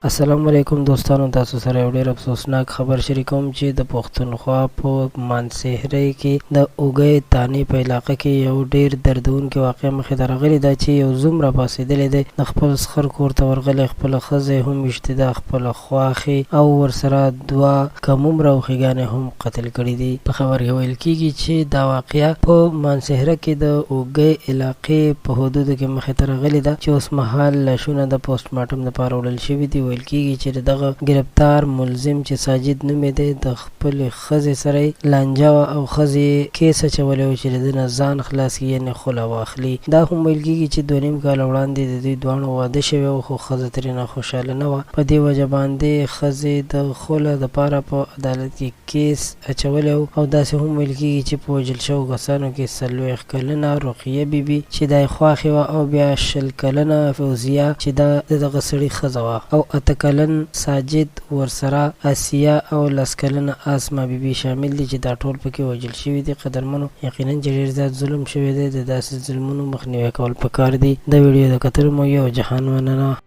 السلام علیکم دوستانو، تاسو سره یو ډیر افسوسناک خبر شریکوم چې د پښتونخوا په مانسهرې کې د اوږې تانې په علاقه کې یو ډیر دردونکې واقعه مخې ته راغلې ده چې یو زوم راپاڅېدلی دی، د خپل سخر کور ته ورغلی، خپله ښځه هم ویشتې ده، خپله خواښې او ورسره دوه کم عمره اوښیګانې هم قتل کړي دي. په خبر کې ویل کېږي چې دا واقعه په مانسهره کې د اوږې علاقې په حدودو کې مخې ته راغلې ده چې اوس مهال لاشونه د پوسټمارټم دپاره وړل شوي دي. ویل کېږي چې دغه ګرفتار ملزم چې ساجد نومې دی د خپلې ښځې سره یې لانجه وه او ښځې کیس اچولی و چې د ده نه ځان خلاص کړي، یعنې خله واخلي. دا هم ویل کېږي چې 2.5 کاله وړاندې د دوی دواړو واده شوی و، خو ښځه ترېنه خوشحاله نه وه. په دې وجه باندې ښځې د خله دپاره په عدالت کې کیس اچولی و او داسې هم ویل کېږي چې په وژل شوو کسانو کې 40 کلنه رقیه بیبي چې دا یې خواښې وه، او بیا 20 کلنه فوزیه چې دا د دغه سړي ښځه وه، او 8 کلن ساجد، ورسره آسیه او 10 کلنه اسما بیبي شامل دي چې دا ټول پکې وژل شوي دي. قدرمنو، یقینا چې ډېر زیات ظلم شوی دی، د داسې ظلمونو مخنیوی کول پکار دي. د ویډیو د کتلو مو یو جهان مننه.